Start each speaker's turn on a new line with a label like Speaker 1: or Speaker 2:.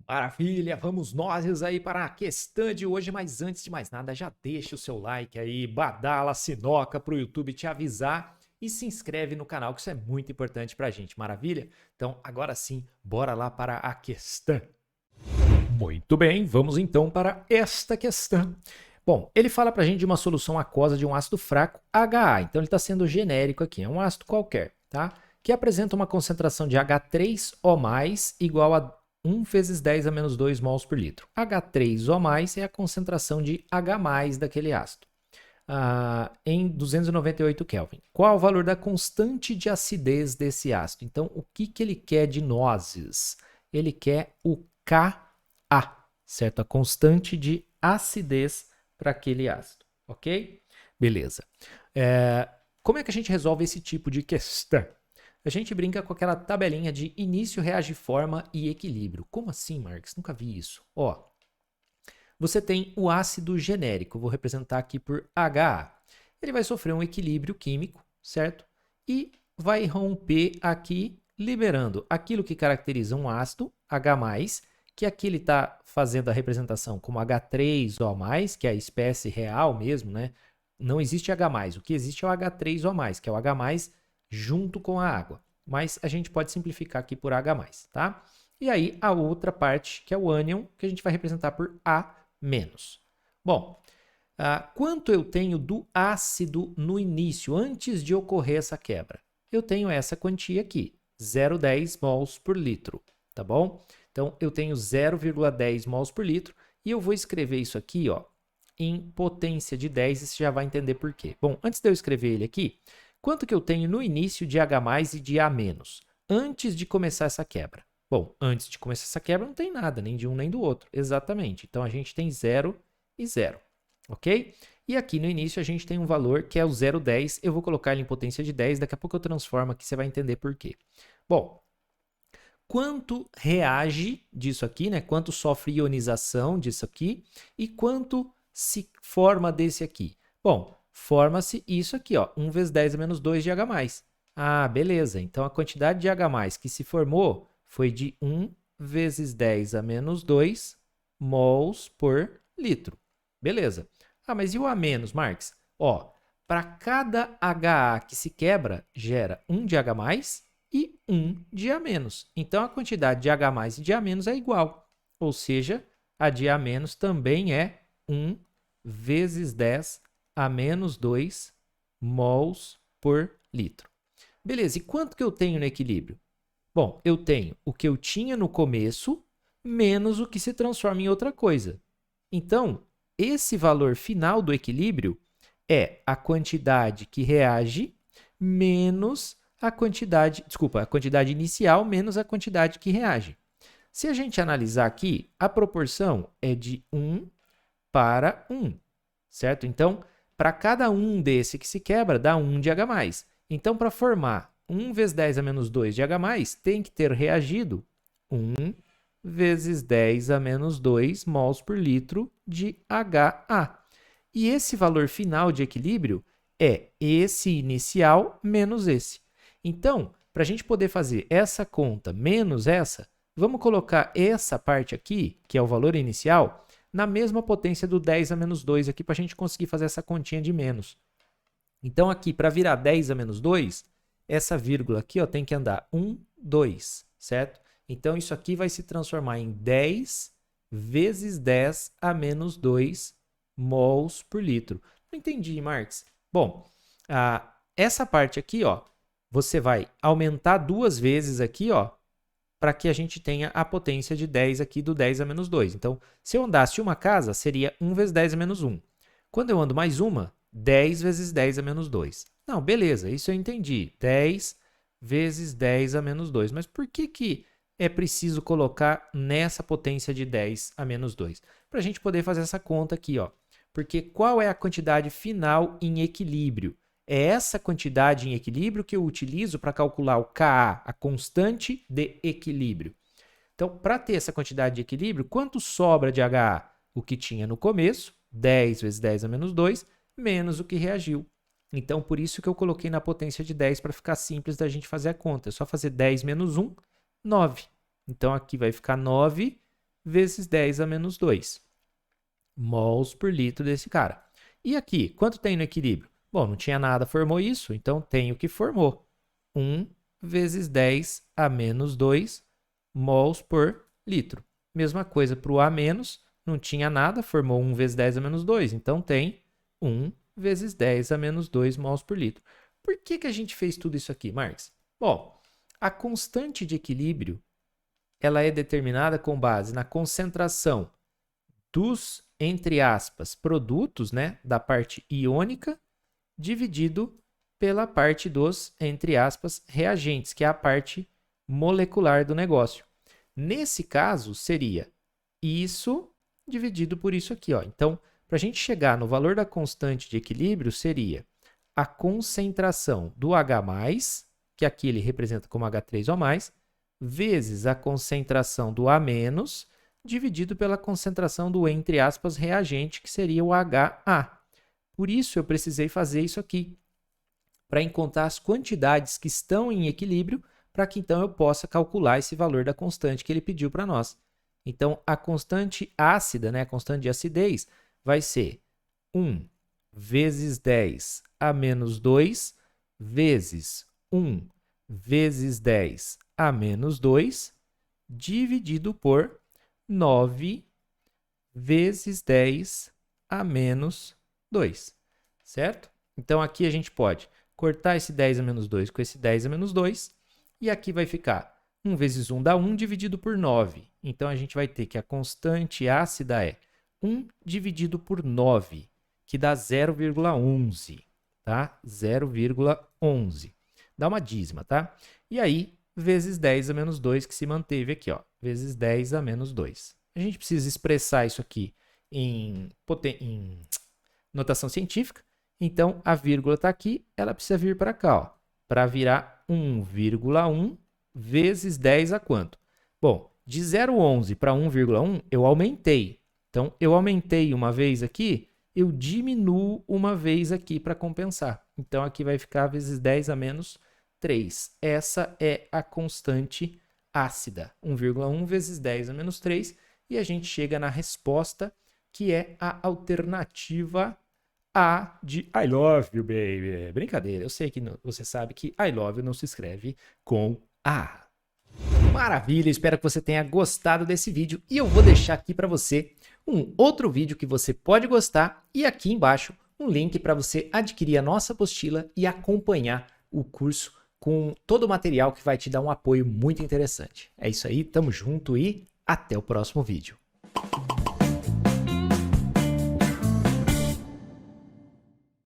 Speaker 1: Maravilha, vamos nós aí para a questão de hoje, mas antes de mais nada, já deixa o seu like aí, badala a sinoca para o YouTube te avisar e se inscreve no canal, que isso é muito importante para a gente, maravilha? Então, agora sim, bora lá para a questão. Muito bem, vamos então para esta questão. Bom, ele fala para a gente de uma solução aquosa de um ácido fraco HA, então ele está sendo genérico aqui, é um ácido qualquer, tá? Que apresenta uma concentração de H3O+, igual a 1 vezes 10 a menos 2 mols por litro. H3O+, é a concentração de H+, daquele ácido, em 298 Kelvin. Qual o valor da constante de acidez desse ácido? Então, o que ele quer de nós? Ele quer o Ka, certo? A constante de acidez para aquele ácido, ok? Beleza. Como é que a gente resolve esse tipo de questão? A gente brinca com aquela tabelinha de início, reagiforma e equilíbrio. Como assim, Marx? Nunca vi isso. Ó, você tem o ácido genérico, vou representar aqui por HA. Ele vai sofrer um equilíbrio químico, certo? E vai romper aqui, liberando aquilo que caracteriza um ácido, H+, que aqui ele está fazendo a representação como H3O+, que é a espécie real mesmo, né? Não existe H+, o que existe é o H3O+, que é o H+, junto com a água. Mas a gente pode simplificar aqui por H+, tá? E aí a outra parte, que é o ânion, que a gente vai representar por A-. Bom, quanto eu tenho do ácido no início, antes de ocorrer essa quebra? Eu tenho essa quantia aqui, 0,10 mols por litro, tá bom? Então, eu tenho 0,10 mols por litro e eu vou escrever isso aqui, ó, em potência de 10 e você já vai entender por quê. Bom, antes de eu escrever ele aqui, quanto que eu tenho no início de H+, e de A-, antes de começar essa quebra? Bom, antes de começar essa quebra não tem nada, nem de um nem do outro, exatamente. Então, a gente tem 0 e 0, ok? E aqui no início a gente tem um valor que é o 0,10, eu vou colocar ele em potência de 10, daqui a pouco eu transformo aqui, você vai entender por quê. Bom, quanto reage disso aqui, né? Quanto sofre ionização disso aqui e quanto se forma desse aqui? Bom, forma-se isso aqui, ó, 1 vezes 10 a menos 2 de H+. Ah, beleza. Então a quantidade de H+ que se formou foi de 1 vezes 10 a menos 2 mols por litro. Beleza. Ah, mas e o A-, Marx? Ó, para cada HA que se quebra, gera 1 de H+, e 1 de A-. Então, a quantidade de H+ e de A- é igual. Ou seja, a de A- também é 1 vezes 10 a menos 2 mols por litro. Beleza, e quanto que eu tenho no equilíbrio? Bom, eu tenho o que eu tinha no começo menos o que se transforma em outra coisa. Então, esse valor final do equilíbrio é a quantidade que reage menos a quantidade inicial menos a quantidade que reage. Se a gente analisar aqui, a proporção é de 1 para 1, certo? Então, para cada um desse que se quebra, dá 1 de H+. Então, para formar 1 vezes 10 a menos 2 de H+, tem que ter reagido 1 vezes 10 a menos 2 mols por litro de HA. E esse valor final de equilíbrio é esse inicial menos esse. Então, para a gente poder fazer essa conta menos essa, vamos colocar essa parte aqui, que é o valor inicial, na mesma potência do 10 a menos 2 aqui, para a gente conseguir fazer essa continha de menos. Então, aqui, para virar 10 a menos 2, essa vírgula aqui ó, tem que andar 1, 2, certo? Então, isso aqui vai se transformar em 10 vezes 10 a menos 2 mols por litro. Não entendi, Marx. Bom, essa parte aqui, ó, você vai aumentar duas vezes aqui, ó, para que a gente tenha a potência de 10 aqui do 10 a menos 2. Então, se eu andasse uma casa, seria 1 vezes 10 a menos 1. Quando eu ando mais uma, 10 vezes 10 a menos 2. Não, beleza, isso eu entendi. 10 vezes 10 a menos 2. Mas por que é preciso colocar nessa potência de 10 a menos 2? Para a gente poder fazer essa conta aqui, ó. Porque qual é a quantidade final em equilíbrio? É essa quantidade em equilíbrio que eu utilizo para calcular o Ka, a constante de equilíbrio. Então, para ter essa quantidade de equilíbrio, quanto sobra de HA? O que tinha no começo, 10 vezes 10 a menos 2, menos o que reagiu. Então, por isso que eu coloquei na potência de 10 para ficar simples da gente fazer a conta. É só fazer 10 menos 1, 9. Então, aqui vai ficar 9 vezes 10 a menos 2 mols por litro desse cara. E aqui, quanto tem no equilíbrio? Bom, não tinha nada, formou isso, então tem o que formou. 1 vezes 10 a menos 2 mols por litro. Mesma coisa para o A menos, não tinha nada, formou 1 vezes 10 a menos 2, então tem 1 vezes 10 a menos 2 mols por litro. Por que que a gente fez tudo isso aqui, Marx? Bom, a constante de equilíbrio ela é determinada com base na concentração dos, entre aspas, produtos, né, da parte iônica, dividido pela parte dos, entre aspas, reagentes, que é a parte molecular do negócio. Nesse caso, seria isso dividido por isso aqui, ó. Então, para a gente chegar no valor da constante de equilíbrio, seria a concentração do H+, que aqui ele representa como H3O+, vezes a concentração do A-, dividido pela concentração do, entre aspas, reagente, que seria o HA. Por isso, eu precisei fazer isso aqui, para encontrar as quantidades que estão em equilíbrio, para que então eu possa calcular esse valor da constante que ele pediu para nós. Então, a constante ácida, né, a constante de acidez, vai ser 1 vezes 10 a menos 2 vezes 1 vezes 10 a menos 2 dividido por 9 vezes 10 a menos 2, certo? Então, aqui a gente pode cortar esse 10 a menos 2 com esse 10 a menos 2, e aqui vai ficar 1 vezes 1 dá 1 dividido por 9. Então, a gente vai ter que a constante ácida é 1 dividido por 9, que dá 0,11, tá? 0,11. Dá uma dízima, tá? E aí, vezes 10 a menos 2, que se manteve aqui, ó, vezes 10 a menos 2. A gente precisa expressar isso aqui em notação científica, então a vírgula está aqui, ela precisa vir para cá, ó, para virar 1,1 vezes 10 a quanto? Bom, de 0,11 para 1,1 eu aumentei. Então, eu aumentei uma vez aqui, eu diminuo uma vez aqui para compensar. Então, aqui vai ficar vezes 10 a menos 3. Essa é a constante ácida, 1,1 vezes 10 a menos 3, e a gente chega na resposta, que é a alternativa A de I love you, baby. Brincadeira, eu sei que você sabe que I love you não se escreve com A. Maravilha, espero que você tenha gostado desse vídeo, e eu vou deixar aqui para você um outro vídeo que você pode gostar, e aqui embaixo um link para você adquirir a nossa apostila e acompanhar o curso com todo o material que vai te dar um apoio muito interessante. É isso aí, tamo junto e até o próximo vídeo.